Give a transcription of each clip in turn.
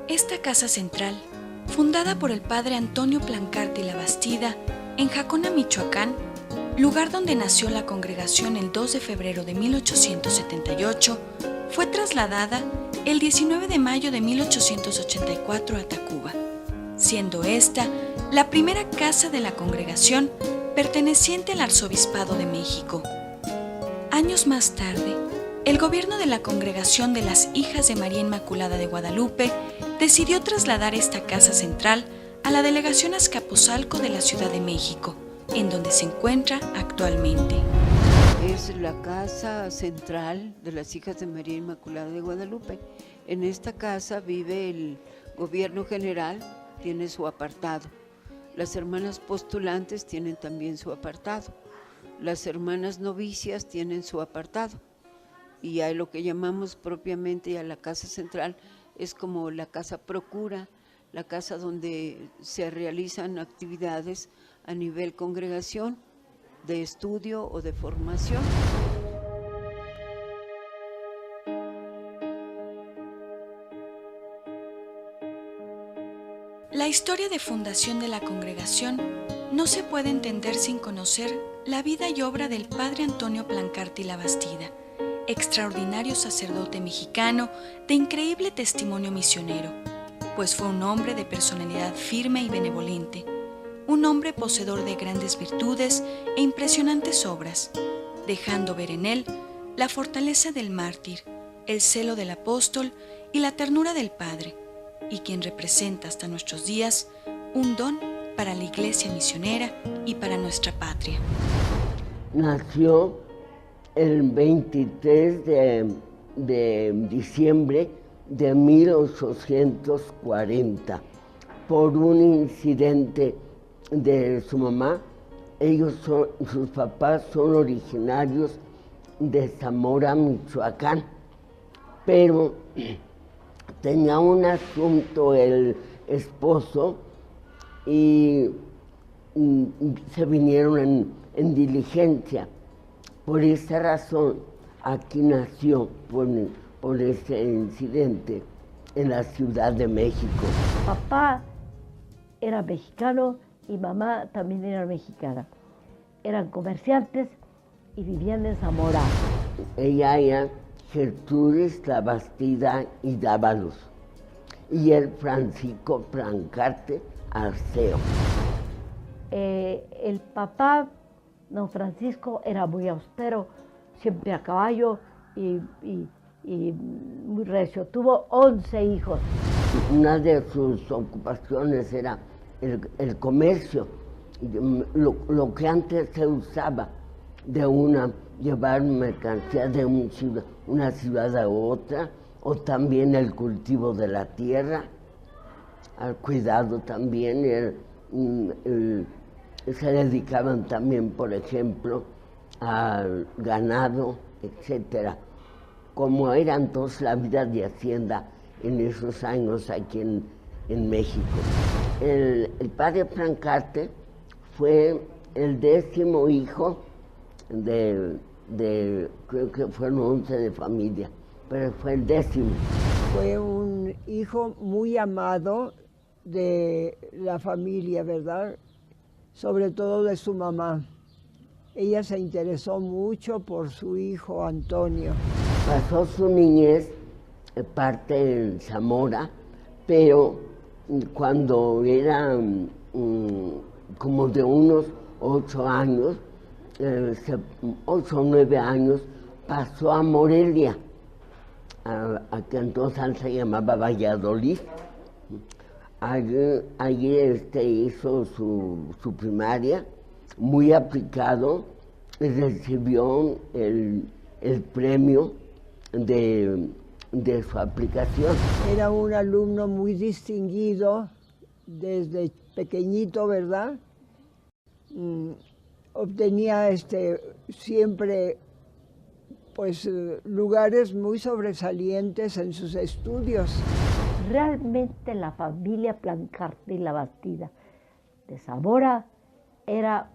Esta casa central, fundada por el padre Antonio Plancarte y Labastida en Jacona, Michoacán, lugar donde nació la congregación el 2 de febrero de 1878, fue trasladada el 19 de mayo de 1884 a Tacuba, siendo esta la primera casa de la congregación perteneciente al Arzobispado de México. Años más tarde, el gobierno de la Congregación de las Hijas de María Inmaculada de Guadalupe decidió trasladar esta casa central a la Delegación Azcapotzalco de la Ciudad de México, en donde se encuentra actualmente. Es la casa central de las Hijas de María Inmaculada de Guadalupe. En esta casa vive el gobierno general, tiene su apartado. Las hermanas postulantes tienen también su apartado. Las hermanas novicias tienen su apartado. Y a lo que llamamos propiamente a la casa central es como la casa procura, la casa donde se realizan actividades a nivel congregación, de estudio o de formación. La historia de fundación de la congregación no se puede entender sin conocer la vida y obra del padre Antonio Plancarte y Labastida, extraordinario sacerdote mexicano de increíble testimonio misionero, pues fue un hombre de personalidad firme y benevolente, un hombre poseedor de grandes virtudes e impresionantes obras, dejando ver en él la fortaleza del mártir, el celo del apóstol y la ternura del Padre, y quien representa hasta nuestros días un don para la iglesia misionera y para nuestra patria. Nació el 23 de diciembre de 1840 por un incidente de su mamá. Sus papás son originarios de Zamora, Michoacán, pero tenía un asunto el esposo y se vinieron en diligencia. Por esa razón, aquí nació, por ese incidente, en la Ciudad de México. Papá era mexicano y mamá también era mexicana. Eran comerciantes y vivían en Zamora. Ella era Gertrudis Labastida y Dávalos, y él Francisco Plancarte Arceo. El papá, don Francisco, era muy austero, siempre a caballo y muy recio. Tuvo 11 hijos. Una de sus ocupaciones era el comercio, lo que antes se usaba llevar mercancías de una ciudad a otra, o también el cultivo de la tierra, al cuidado también. Se dedicaban también, por ejemplo, al ganado, etcétera. Como era entonces la vida de hacienda en esos años aquí en México. El padre Plancarte fue el 10º hijo creo que fueron 11 de familia, pero fue el 10º. Fue un hijo muy amado de la familia, ¿verdad? Sobre todo de su mamá. Ella se interesó mucho por su hijo Antonio. Pasó su niñez parte en Zamora, pero cuando era como de unos 8 años, 8 o 9 años, pasó a Morelia, a que entonces se llamaba Valladolid. Allí hizo su primaria, muy aplicado, y recibió el premio de su aplicación. Era un alumno muy distinguido desde pequeñito, ¿verdad? Obtenía siempre lugares muy sobresalientes en sus estudios. Realmente la familia Plancarte y Labastida de Zamora era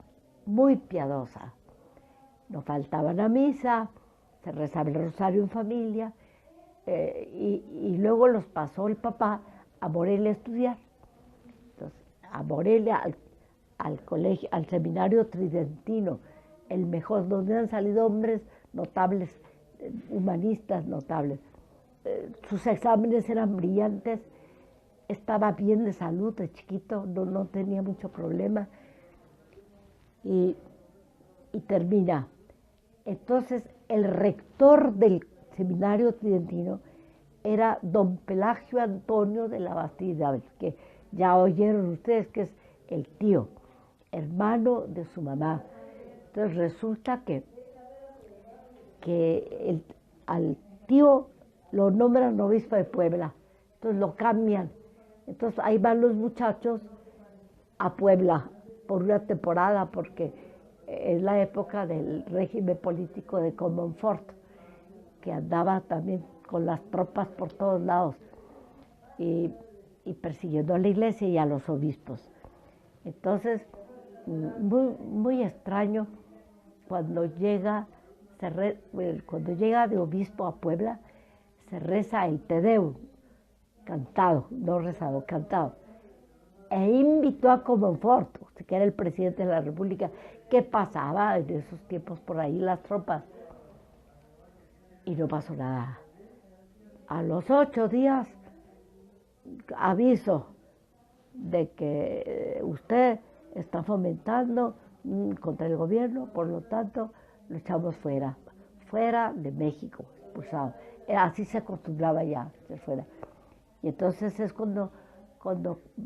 muy piadosa. No faltaban a misa, se rezaba el rosario en familia, y luego los pasó el papá a Morelia a estudiar. Entonces, a Morelia, al colegio, al seminario tridentino, el mejor, donde han salido hombres notables, humanistas notables. Sus exámenes eran brillantes, estaba bien de salud de chiquito, no tenía mucho problema y termina. Entonces, el rector del seminario tridentino era don Pelagio Antonio de la Bastida, que ya oyeron ustedes que es el tío, hermano de su mamá. Entonces resulta que al tío lo nombran obispo de Puebla, entonces lo cambian. Entonces ahí van los muchachos a Puebla por una temporada, porque es la época del régimen político de Comonfort, que andaba también con las tropas por todos lados y persiguiendo a la iglesia y a los obispos. Entonces, muy extraño, cuando llega de obispo a Puebla, se reza el Te Deum, cantado, no rezado, cantado. E invitó a Comonfort, que era el presidente de la República, que pasaba en esos tiempos por ahí las tropas. Y no pasó nada. A los 8 días, aviso de que usted está fomentando contra el gobierno, por lo tanto, lo echamos fuera de México, expulsado. Así se acostumbraba ya, ser fuera. Y entonces es cuando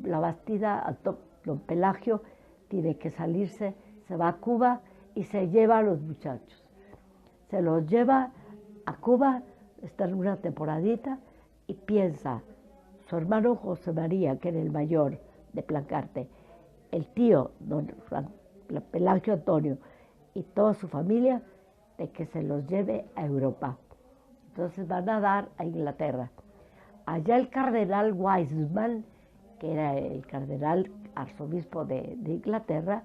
la Bastida, don Pelagio, tiene que salirse, se va a Cuba y se lleva a los muchachos. Se los lleva a Cuba, está en una temporadita y piensa, su hermano José María, que era el mayor de Plancarte, el tío, don Pelagio Antonio, y toda su familia, de que se los lleve a Europa. Entonces van a dar a Inglaterra. Allá el cardenal Wiseman, que era el cardenal arzobispo de Inglaterra,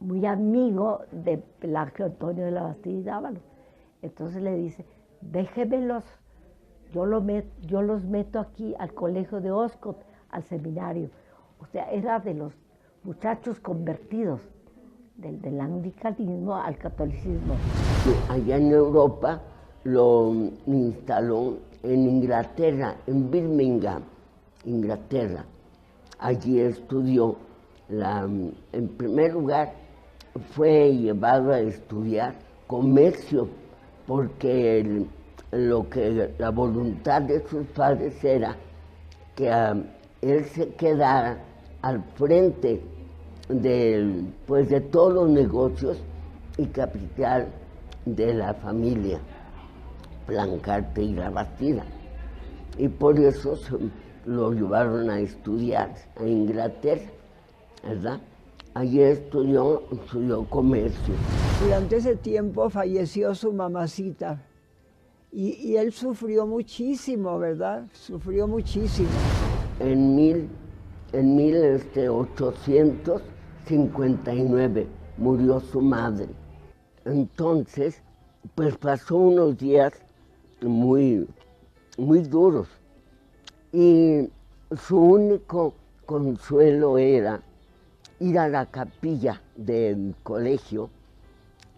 muy amigo de Pelagio Antonio de la Bastida y Dávalos. Entonces le dice, déjemelos, yo los meto aquí al colegio de Oscott, al seminario. O sea, era de los muchachos convertidos del anglicanismo al catolicismo. Allá en Europa lo instaló en Inglaterra, en Birmingham, Inglaterra. Allí estudió, en primer lugar, fue llevado a estudiar comercio, porque la voluntad de sus padres era que él se quedara al frente de todos los negocios y capital de la familia Plancarte y la Bastida. Y por eso lo llevaron a estudiar a Inglaterra, ¿verdad? Allí estudió comercio. Durante ese tiempo falleció su mamacita y él sufrió muchísimo, ¿verdad? Sufrió muchísimo. En 1859 murió su madre. Entonces, pues pasó unos días muy, muy duros. Y su único consuelo era ir a la capilla del colegio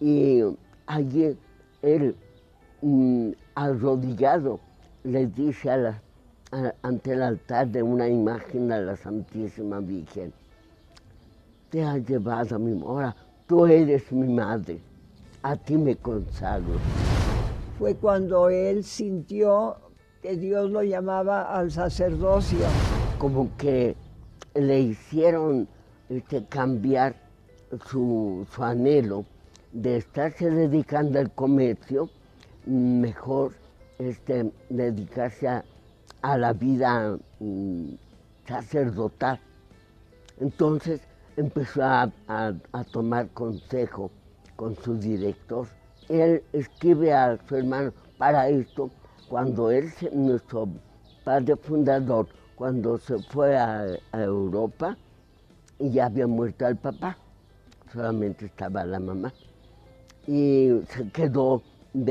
y allí él, arrodillado, le dice ante el altar de una imagen de la Santísima Virgen, te has llevado a mi ahora, tú eres mi madre, a ti me consagro. Fue cuando él sintió que Dios lo llamaba al sacerdocio. Como que le hicieron cambiar su anhelo de estarse dedicando al comercio, mejor dedicarse a la vida sacerdotal. Entonces empezó a tomar consejo con su director. Él escribe a su hermano para esto, cuando nuestro padre fundador, cuando se fue a Europa, y ya había muerto el papá, solamente estaba la mamá. Y se quedó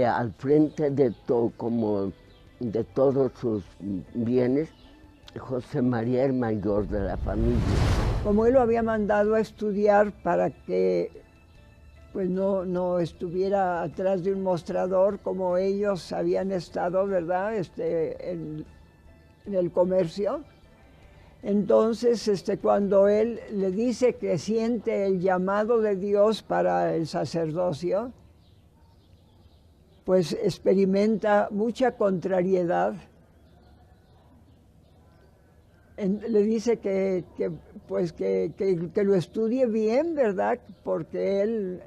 al frente de todo, como de todos sus bienes, José María, el mayor de la familia. Como él lo había mandado a estudiar para que pues no estuviera atrás de un mostrador como ellos habían estado, ¿verdad? En el comercio. Entonces, cuando él le dice que siente el llamado de Dios para el sacerdocio, pues experimenta mucha contrariedad. Le dice que lo estudie bien, ¿verdad? Porque él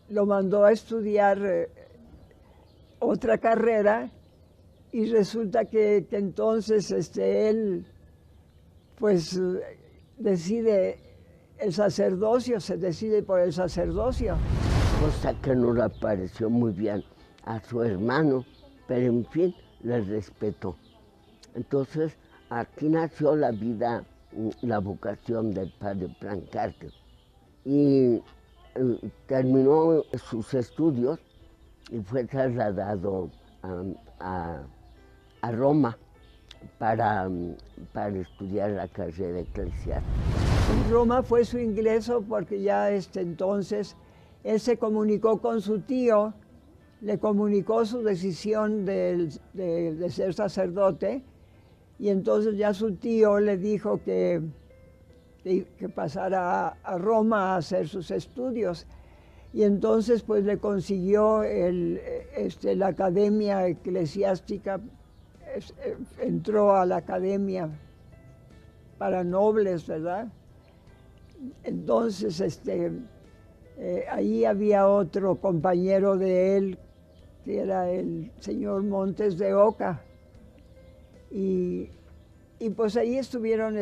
lo mandó a estudiar otra carrera y resulta que entonces él pues decide el sacerdocio, se decide por el sacerdocio. Cosa que no le pareció muy bien a su hermano, pero en fin, le respetó. Entonces, aquí nació la vida, la vocación del padre Plancarte. Y terminó sus estudios y fue trasladado a Roma para estudiar la carrera eclesiástica. En Roma fue su ingreso porque ya entonces él se comunicó con su tío, le comunicó su decisión de ser sacerdote y entonces ya su tío le dijo que pasara a Roma a hacer sus estudios. Y entonces pues le consiguió la academia eclesiástica, entró a la academia para nobles, ¿verdad? Entonces ahí había otro compañero de él, que era el señor Montes de Oca. Y pues ahí estuvieron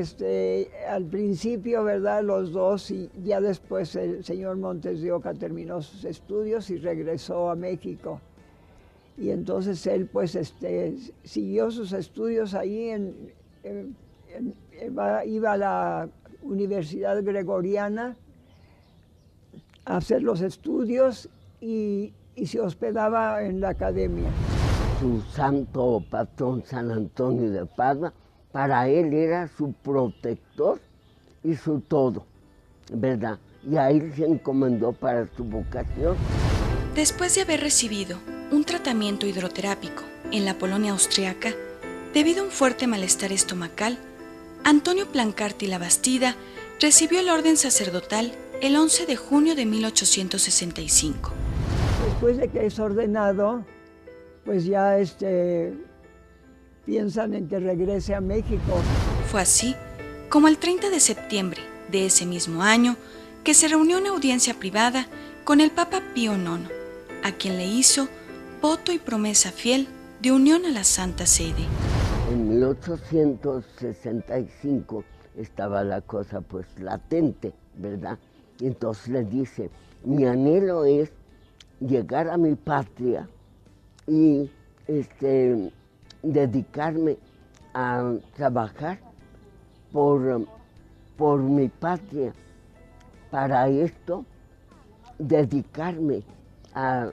al principio, ¿verdad?, los dos, y ya después el señor Montes de Oca terminó sus estudios y regresó a México. Y entonces él pues siguió sus estudios ahí, iba a la Universidad Gregoriana a hacer los estudios y se hospedaba en la academia. Su santo patrón San Antonio de Padua, para él era su protector y su todo, ¿verdad? Y a él se encomendó para su vocación. Después de haber recibido un tratamiento hidroterápico en la Polonia austriaca, debido a un fuerte malestar estomacal, Antonio Plancarte Labastida recibió el orden sacerdotal el 11 de junio de 1865. Después de que es ordenado, pues ya piensan en que regrese a México. Fue así como el 30 de septiembre de ese mismo año que se reunió una audiencia privada con el Papa Pío IX, a quien le hizo voto y promesa fiel de unión a la Santa Sede. En 1865 estaba la cosa pues latente, ¿verdad? Y entonces le dice, mi anhelo es llegar a mi patria y dedicarme a trabajar por mi patria. Para esto, dedicarme a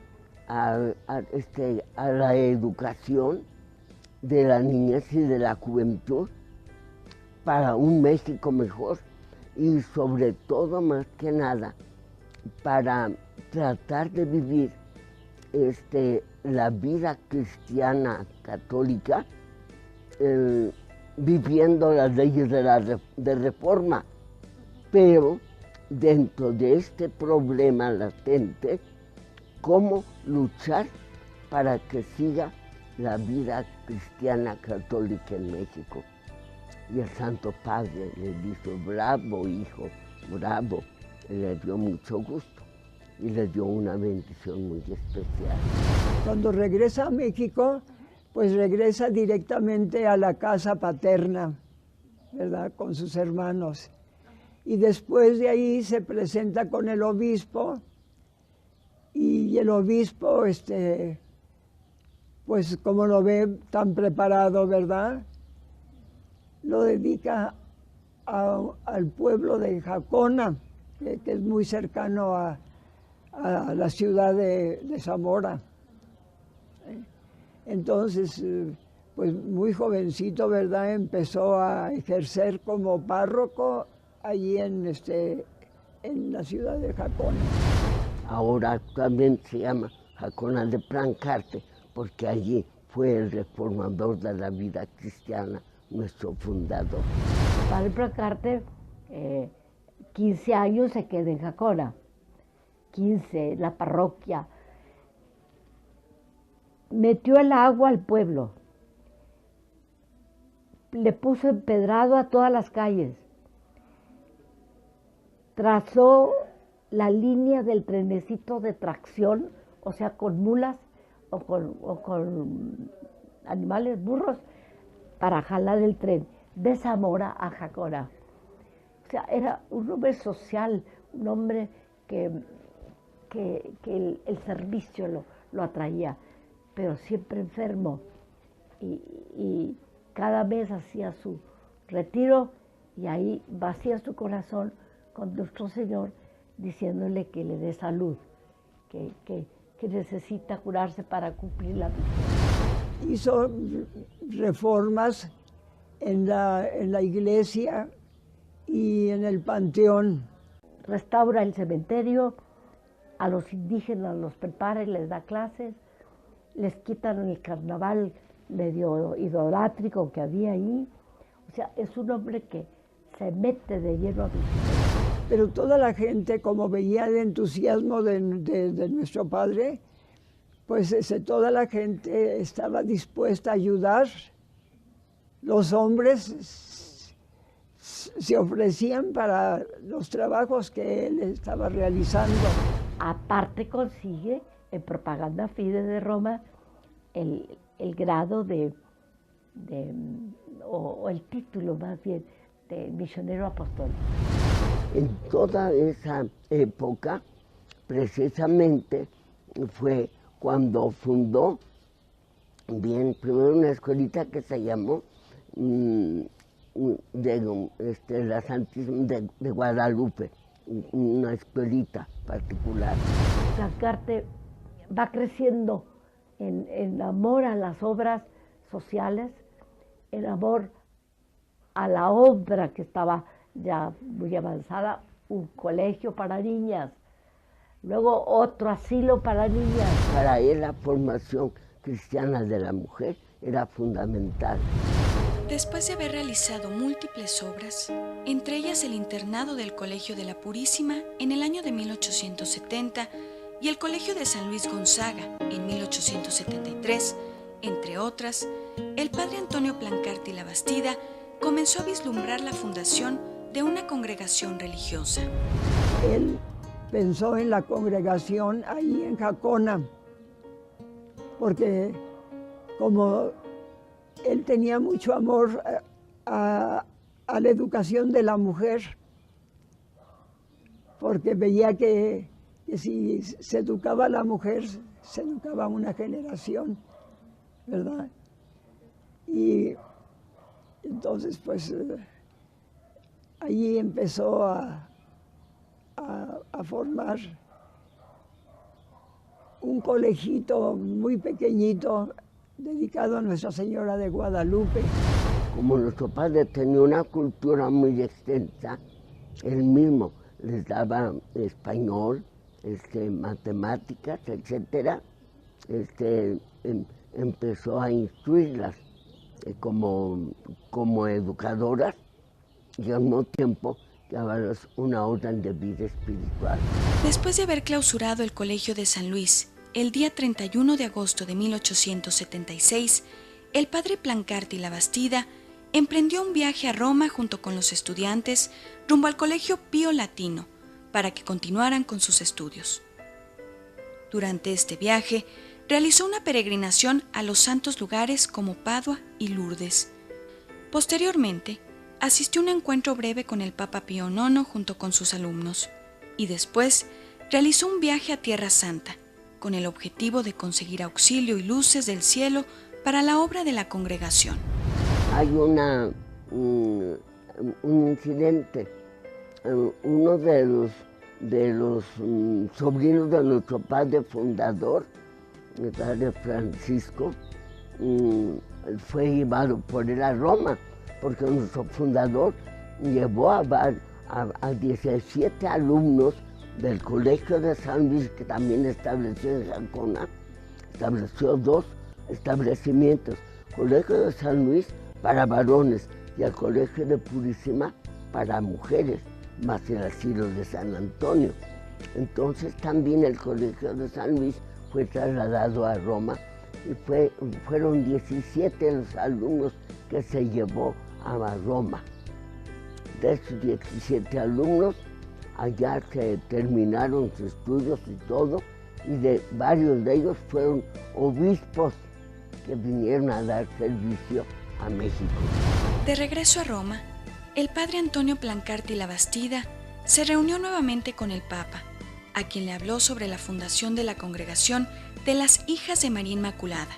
la educación de la niñez y de la juventud para un México mejor y sobre todo, más que nada, para tratar de vivir la vida cristiana católica viviendo las leyes de reforma, pero dentro de este problema latente, cómo luchar para que siga la vida cristiana católica en México. Y el Santo Padre le dijo, bravo hijo, bravo, y le dio mucho gusto y le dio una bendición muy especial. Cuando regresa a México, pues regresa directamente a la casa paterna, ¿verdad?, con sus hermanos. Y después de ahí se presenta con el obispo, y el obispo, pues como lo ve tan preparado, ¿verdad?, lo dedica al pueblo de Jacona, que es muy cercano a la ciudad de Zamora. Entonces, pues muy jovencito, ¿verdad? Empezó a ejercer como párroco allí en la ciudad de Jacona. Ahora actualmente se llama Jacona de Plancarte, porque allí fue el reformador de la vida cristiana, nuestro fundador. Padre Plancarte, 15 años se quedó en Jacona, 15, la parroquia. Metió el agua al pueblo, le puso empedrado a todas las calles, trazó la línea del trenecito de tracción, o sea, con mulas o con animales, burros, para jalar el tren de Zamora a Jacona. O sea, era un hombre social, un hombre que el servicio lo atraía, pero siempre enfermo. Y cada mes hacía su retiro y ahí vacía su corazón con nuestro Señor, diciéndole que le dé salud, que necesita curarse para cumplir la misión. Hizo reformas en la iglesia y en el panteón. Restaura el cementerio, a los indígenas los prepara y les da clases, les quitan el carnaval medio idolátrico que había ahí. O sea, es un hombre que se mete de lleno a misión. Pero toda la gente, como veía el entusiasmo de nuestro padre, pues toda la gente estaba dispuesta a ayudar. Los hombres se ofrecían para los trabajos que él estaba realizando. Aparte consigue en Propaganda Fide de Roma el grado o el título más bien de misionero apostólico. En toda esa época, precisamente, fue cuando fundó primero una escuelita que se llamó la Santísima de Guadalupe, una escuelita particular. Plancarte va creciendo en amor a las obras sociales, en amor a la obra que estaba ya muy avanzada, un colegio para niñas, luego otro asilo para niñas. Para él la formación cristiana de la mujer era fundamental. Después de haber realizado múltiples obras, entre ellas el internado del Colegio de la Purísima en el año de 1870 y el Colegio de San Luis Gonzaga en 1873, entre otras, el padre Antonio Plancarte y la Bastida comenzó a vislumbrar la fundación de una congregación religiosa. Él pensó en la congregación ahí en Jacona, porque como él tenía mucho amor a la educación de la mujer, porque veía que si se educaba a la mujer, se educaba a una generación, ¿verdad? Y entonces, pues, allí empezó a formar un colegito muy pequeñito dedicado a Nuestra Señora de Guadalupe. Como nuestro padre tenía una cultura muy extensa, él mismo les daba español, matemáticas, etcétera. Empezó a instruirlas como educadoras y al mismo tiempo llevarlas una orden de vida espiritual. Después de haber clausurado el Colegio de San Luis el día 31 de agosto de 1876, el padre Plancarte y la Bastida emprendió un viaje a Roma junto con los estudiantes rumbo al Colegio Pío Latino para que continuaran con sus estudios. Durante este viaje, realizó una peregrinación a los santos lugares como Padua y Lourdes. Posteriormente, asistió a un encuentro breve con el Papa Pío IX junto con sus alumnos y después realizó un viaje a Tierra Santa con el objetivo de conseguir auxilio y luces del cielo para la obra de la congregación. Hay un incidente. Uno de los sobrinos de nuestro padre fundador, el padre Francisco, fue llevado por él a Roma, porque nuestro fundador llevó a 17 alumnos del Colegio de San Luis, que también estableció en Jacona. Estableció 2 establecimientos, Colegio de San Luis para varones y el Colegio de Purísima para mujeres, más el asilo de San Antonio. Entonces también el Colegio de San Luis fue trasladado a Roma y fueron 17 los alumnos que se llevó a Roma. De esos 17 alumnos, allá se terminaron sus estudios y todo, y varios de ellos fueron obispos que vinieron a dar servicio a México. De regreso a Roma, el padre Antonio Plancarti Labastida se reunió nuevamente con el Papa, a quien le habló sobre la fundación de la Congregación de las Hijas de María Inmaculada,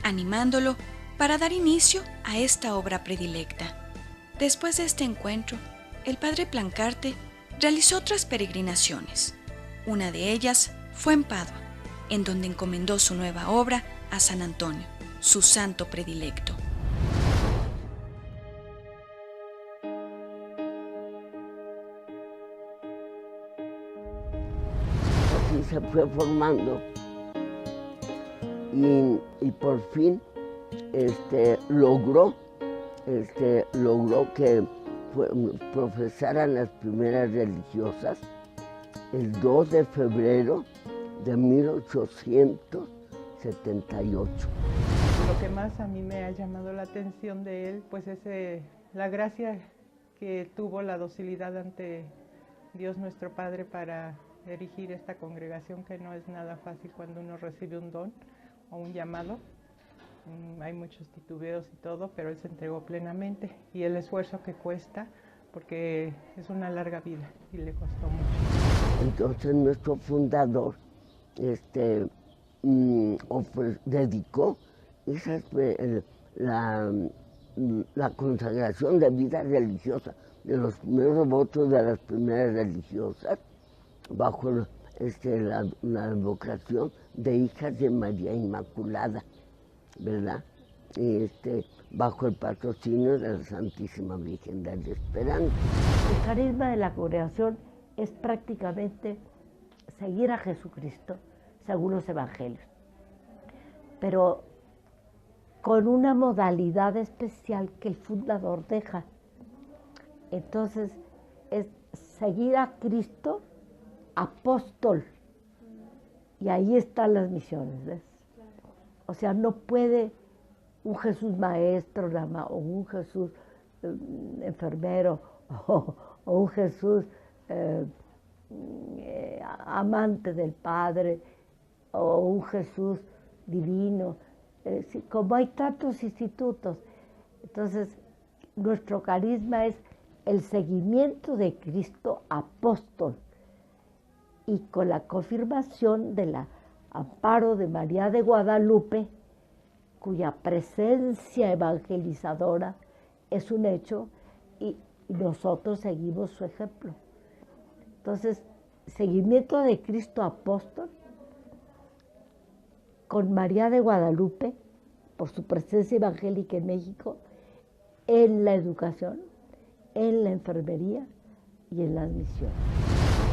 animándolo para dar inicio a esta obra predilecta. Después de este encuentro, el padre Plancarte realizó otras peregrinaciones. Una de ellas fue en Padua, en donde encomendó su nueva obra a San Antonio, su santo predilecto. Así se fue formando y por fin logró que profesaran las primeras religiosas el 2 de febrero de 1878. Lo que más a mí me ha llamado la atención de él, pues es la gracia que tuvo, la docilidad ante Dios nuestro Padre para erigir esta congregación, que no es nada fácil cuando uno recibe un don o un llamado. Hay muchos titubeos y todo, pero él se entregó plenamente, y el esfuerzo que cuesta, porque es una larga vida y le costó mucho. Entonces nuestro fundador dedicó la consagración de vida religiosa, de los primeros votos de las primeras religiosas, bajo la vocación de Hijas de María Inmaculada, ¿verdad? Y bajo el patrocinio de la Santísima Virgen de la Esperanza. El carisma de la congregación es prácticamente seguir a Jesucristo según los evangelios, pero con una modalidad especial que el fundador deja. Entonces, es seguir a Cristo apóstol, y ahí están las misiones, ¿ves? O sea, no puede un Jesús maestro o un Jesús enfermero o un Jesús amante del Padre o un Jesús divino, como hay tantos institutos. Entonces, nuestro carisma es el seguimiento de Cristo apóstol, y con la confirmación del amparo de María de Guadalupe, cuya presencia evangelizadora es un hecho, y nosotros seguimos su ejemplo. Entonces, seguimiento de Cristo apóstol, con María de Guadalupe, por su presencia evangélica en México, en la educación, en la enfermería y en las misiones.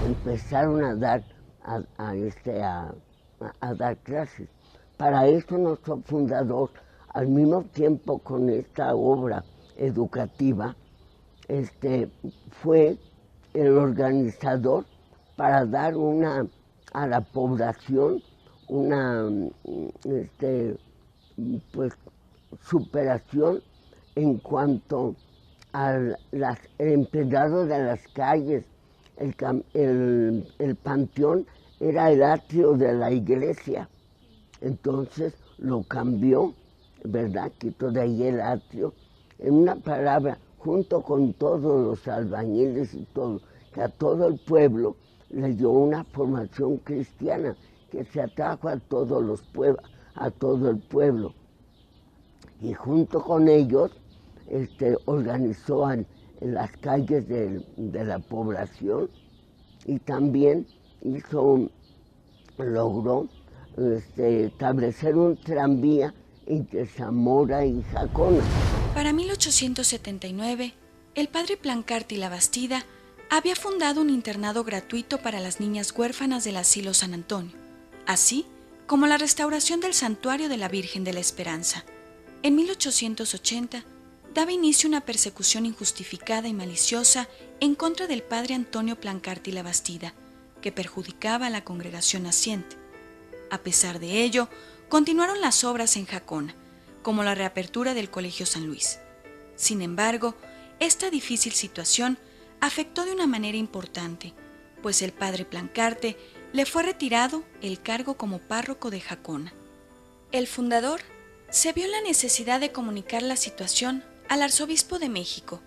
Empezaron a dar clases. Para eso nuestro fundador, al mismo tiempo con esta obra educativa, fue el organizador para dar a la población una superación en cuanto al empedrado de las calles. El panteón era el atrio de la iglesia, entonces lo cambió, ¿verdad? Quitó de ahí el atrio. En una palabra, junto con todos los albañiles y todo, que a todo el pueblo le dio una formación cristiana que se atrajo a todo el pueblo. Y junto con ellos organizó en las calles de la población, y también logró establecer un tranvía entre Zamora y Jacona. Para 1879, el padre Plancarte y Labastida había fundado un internado gratuito para las niñas huérfanas del asilo San Antonio, así como la restauración del santuario de la Virgen de la Esperanza. En 1880, daba inicio una persecución injustificada y maliciosa en contra del padre Antonio Plancarte y Labastida, que perjudicaba a la congregación naciente. A pesar de ello, continuaron las obras en Jacona, como la reapertura del Colegio San Luis. Sin embargo, esta difícil situación afectó de una manera importante, pues el padre Plancarte le fue retirado el cargo como párroco de Jacona. El fundador se vio en la necesidad de comunicar la situación al arzobispo de México,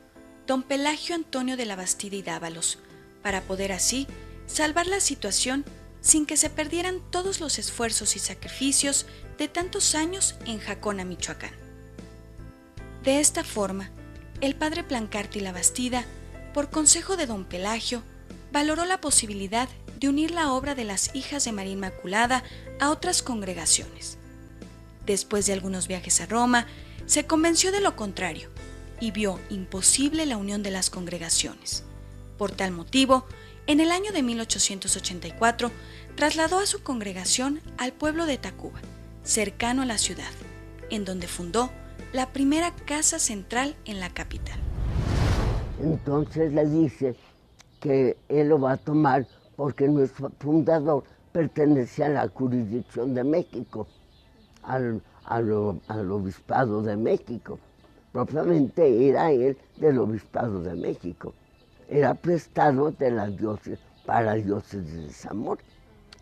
don Pelagio Antonio de Labastida y Dávalos, para poder así salvar la situación sin que se perdieran todos los esfuerzos y sacrificios de tantos años en Jacona, Michoacán. De esta forma, el padre Plancarte y Labastida, por consejo de don Pelagio, valoró la posibilidad de unir la obra de las Hijas de María Inmaculada a otras congregaciones. Después de algunos viajes a Roma, se convenció de lo contrario y vio imposible la unión de las congregaciones. Por tal motivo, en el año de 1884, trasladó a su congregación al pueblo de Tacuba, cercano a la ciudad, en donde fundó la primera casa central en la capital. Entonces le dice que él lo va a tomar porque nuestro fundador pertenecía a la jurisdicción de México, al obispado de México. Propiamente era él del obispado de México. Era prestado de la diócesis para la diócesis de Zamora.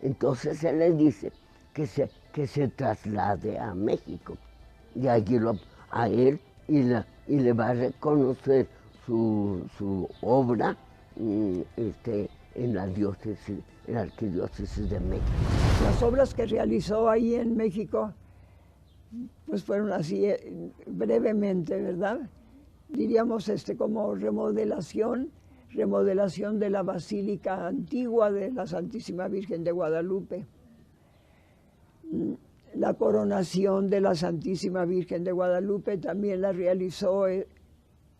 Entonces él le dice que se traslade a México. Y allí a él y le va a reconocer su obra en la diócesis, en la arquidiócesis de México. Las obras que realizó ahí en México, pues fueron así brevemente, ¿verdad? Diríamos como remodelación de la Basílica Antigua de la Santísima Virgen de Guadalupe, la coronación de la Santísima Virgen de Guadalupe también la realizó.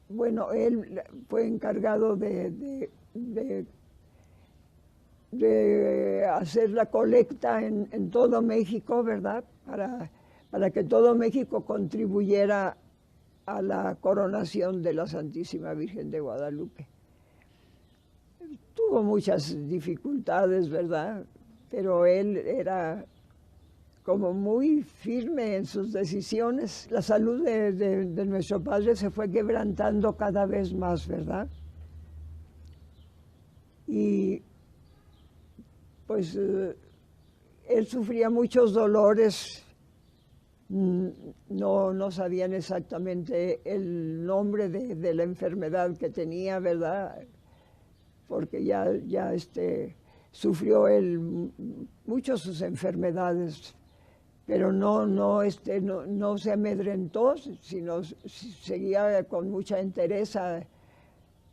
Bueno, él fue encargado de hacer la colecta en todo México, ¿verdad? Para que todo México contribuyera a la coronación de la Santísima Virgen de Guadalupe. Tuvo muchas dificultades, ¿verdad? Pero él era como muy firme en sus decisiones. La salud de nuestro padre se fue quebrantando cada vez más, ¿verdad? Y pues él sufría muchos dolores. No sabían exactamente el nombre de la enfermedad que tenía, ¿verdad? Porque ya sufrió él mucho sus enfermedades, pero no se amedrentó, sino seguía con mucha entereza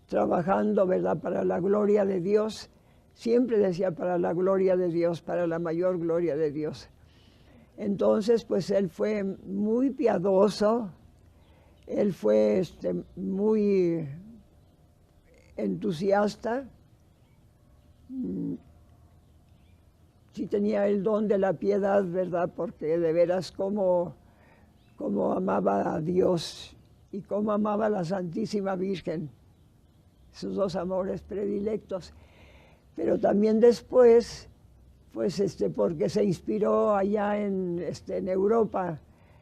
trabajando, ¿verdad? Para la gloria de Dios. Siempre decía para la gloria de Dios, para la mayor gloria de Dios. Entonces, pues él fue muy piadoso, él fue muy entusiasta, sí tenía el don de la piedad, ¿verdad? Porque de veras cómo amaba a Dios y cómo amaba a la Santísima Virgen, sus dos amores predilectos. Pero también después, pues porque se inspiró allá en Europa,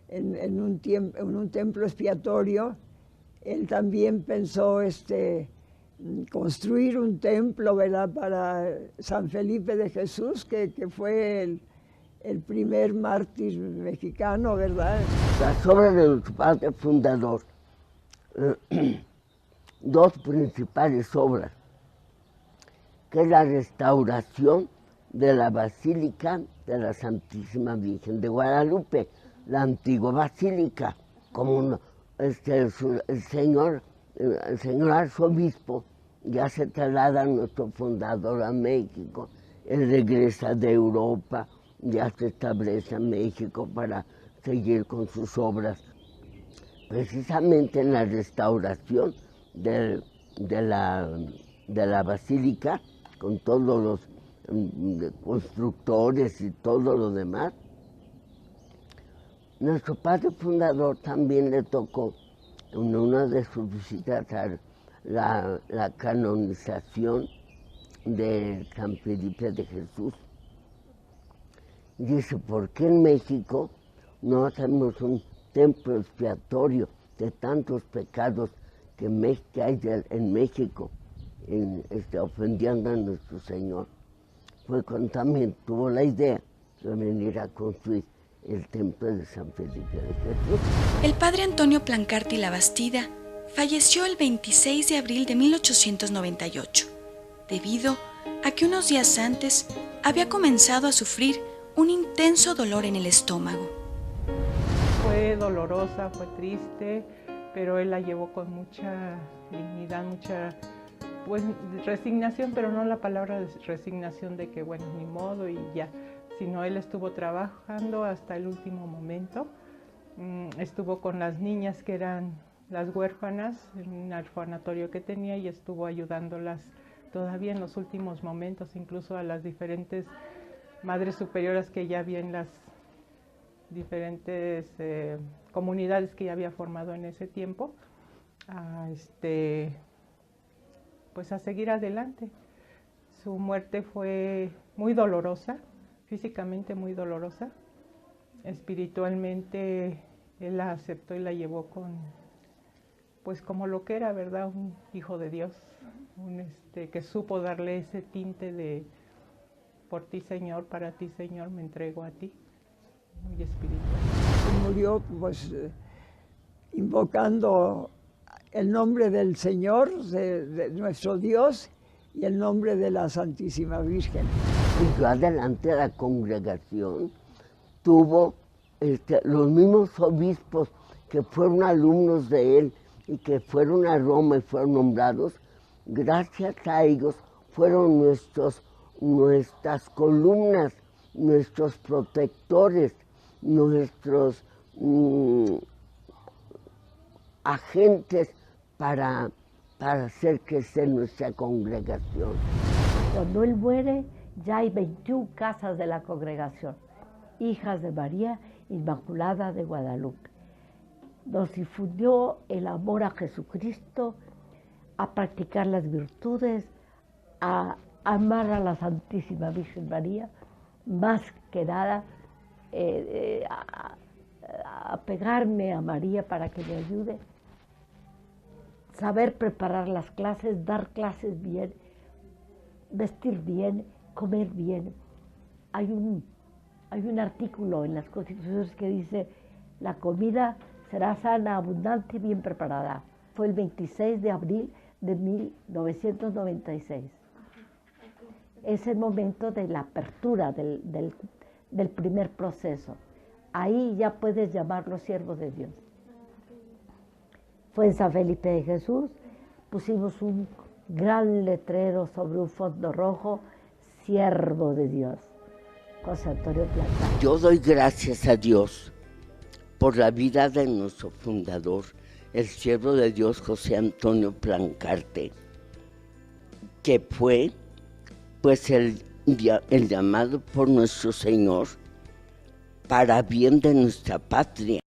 en un templo expiatorio, él también pensó construir un templo, ¿verdad?, para San Felipe de Jesús, que fue el primer mártir mexicano, ¿verdad? Las obras de nuestro padre fundador, dos principales obras, que es la restauración de la Basílica de la Santísima Virgen de Guadalupe, la antigua basílica, como el señor arzobispo ya se traslada a nuestro fundador a México, él regresa de Europa, ya se establece en México para seguir con sus obras. Precisamente en la restauración de la basílica, con todos los constructores y todo lo demás, nuestro padre fundador también le tocó en una de sus visitas a la canonización de San Felipe de Jesús. Dice, ¿por qué en México no hacemos un templo expiatorio de tantos pecados que hay en México, ofendiendo a nuestro Señor? Fue cuando también tuvo la idea de venir a construir el templo de San Felipe de Jesús. El padre Antonio Plancarti Labastida falleció el 26 de abril de 1898, debido a que unos días antes había comenzado a sufrir un intenso dolor en el estómago. Fue dolorosa, fue triste, pero él la llevó con mucha dignidad, mucha resignación, pero no la palabra de resignación de que bueno, ni modo y ya, sino él estuvo trabajando hasta el último momento. Estuvo con las niñas que eran las huérfanas en un orfanatorio que tenía y estuvo ayudándolas todavía en los últimos momentos, incluso a las diferentes madres superiores que ya había en las diferentes comunidades que ya había formado en ese tiempo, pues a seguir adelante. Su muerte fue muy dolorosa, físicamente muy dolorosa. Espiritualmente él la aceptó y la llevó pues como lo que era, ¿verdad? Un hijo de Dios, que supo darle ese tinte de por ti, Señor, para ti, Señor, me entrego a ti. Muy espiritual. Murió pues invocando el nombre del Señor, de nuestro Dios, y el nombre de la Santísima Virgen. Y yo adelante de la congregación tuvo los mismos obispos que fueron alumnos de él y que fueron a Roma y fueron nombrados, gracias a ellos fueron nuestras columnas, nuestros protectores, nuestros agentes para hacer crecer nuestra congregación. Cuando él muere, ya hay 21 casas de la congregación, hijas de María Inmaculada de Guadalupe. Nos infundió el amor a Jesucristo, a practicar las virtudes, a amar a la Santísima Virgen María, más que nada a pegarme a María para que me ayude, saber preparar las clases, dar clases bien, vestir bien, comer bien. Hay un artículo en las Constituciones que dice la comida será sana, abundante y bien preparada. Fue el 26 de abril de 1996. Es el momento de la apertura del primer proceso. Ahí ya puedes llamarlos siervos de Dios. Fue en San Felipe de Jesús, pusimos un gran letrero sobre un fondo rojo, siervo de Dios, José Antonio Plancarti. Yo doy gracias a Dios por la vida de nuestro fundador, el siervo de Dios José Antonio Plancarti, que fue pues el llamado por nuestro Señor para bien de nuestra patria.